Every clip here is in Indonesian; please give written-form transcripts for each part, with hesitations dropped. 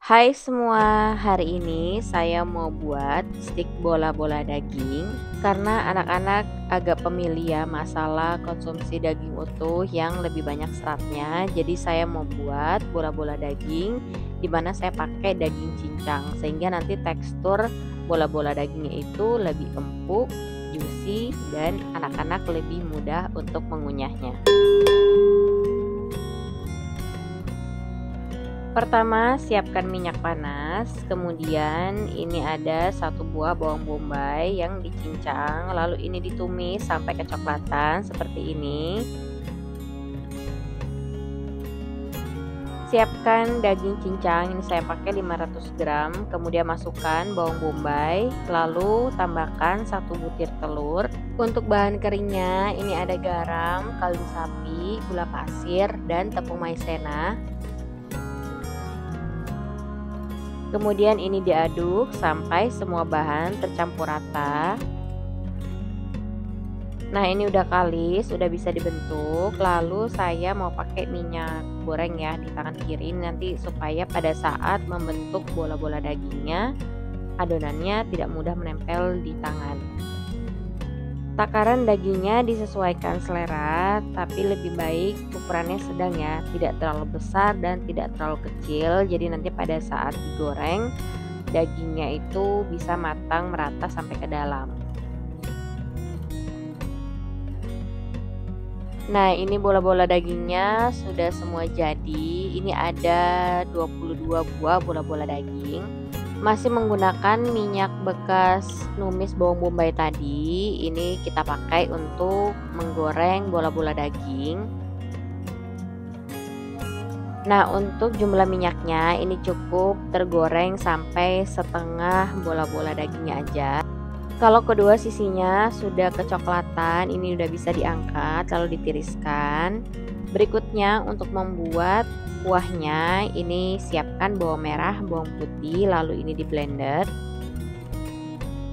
Hai semua, hari ini saya mau buat stik bola-bola daging karena anak-anak agak pemilih ya masalah konsumsi daging utuh yang lebih banyak seratnya. Jadi saya mau buat bola-bola daging di mana saya pakai daging cincang sehingga nanti tekstur bola-bola dagingnya itu lebih empuk, juicy dan anak-anak lebih mudah untuk mengunyahnya. Pertama, siapkan minyak panas, kemudian ini ada satu buah bawang bombay yang dicincang, lalu ini ditumis sampai kecoklatan seperti ini. Siapkan daging cincang, ini saya pakai 500 gram, kemudian masukkan bawang bombay, lalu tambahkan satu butir telur. Untuk bahan keringnya, ini ada garam, kaldu sapi, gula pasir, dan tepung maizena. Kemudian ini diaduk sampai semua bahan tercampur rata. Nah, ini udah kalis, udah bisa dibentuk. Lalu saya mau pakai minyak goreng ya di tangan kiri nanti supaya pada saat membentuk bola-bola dagingnya adonannya tidak mudah menempel di tangan. Takaran dagingnya disesuaikan selera, tapi lebih baik ukurannya sedang ya, tidak terlalu besar dan tidak terlalu kecil. Jadi nanti pada saat digoreng, dagingnya itu bisa matang merata sampai ke dalam. Nah, ini bola-bola dagingnya sudah semua jadi. Ini ada 22 buah bola-bola daging. Masih menggunakan minyak bekas numis bawang bombay tadi. Ini kita pakai untuk menggoreng bola-bola daging. Nah, untuk jumlah minyaknya ini cukup tergoreng sampai setengah bola-bola dagingnya aja. Kalau kedua sisinya sudah kecoklatan, ini udah bisa diangkat lalu ditiriskan. Berikutnya untuk membuat kuahnya, ini siapkan bawang merah, bawang putih, lalu ini di blender.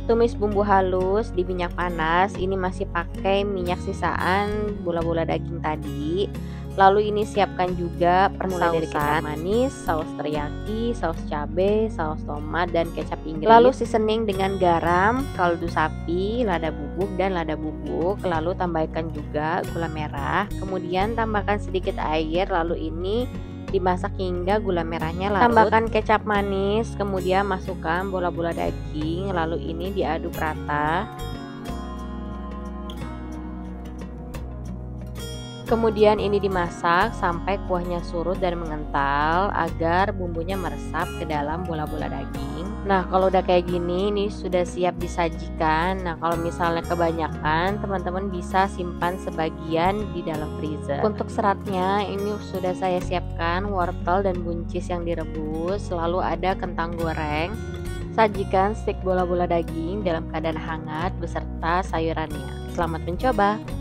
Tumis bumbu halus di minyak panas, ini masih pakai minyak sisaan bola-bola daging tadi. Lalu ini siapkan juga persausan dari kecap manis, saus teriyaki, saus cabai, saus tomat, dan kecap Inggris. Lalu seasoning dengan garam, kaldu sapi, lada bubuk, dan lada bubuk. Lalu tambahkan juga gula merah. Kemudian tambahkan sedikit air. Lalu ini dimasak hingga gula merahnya larut. Tambahkan kecap manis. Kemudian masukkan bola-bola daging. Lalu ini diaduk rata. Kemudian ini dimasak sampai kuahnya surut dan mengental agar bumbunya meresap ke dalam bola-bola daging. Nah, kalau udah kayak gini ini sudah siap disajikan. Nah, kalau misalnya kebanyakan, teman-teman bisa simpan sebagian di dalam freezer. Untuk seratnya ini sudah saya siapkan wortel dan buncis yang direbus, lalu ada kentang goreng. Sajikan stik bola-bola daging dalam keadaan hangat beserta sayurannya. Selamat mencoba.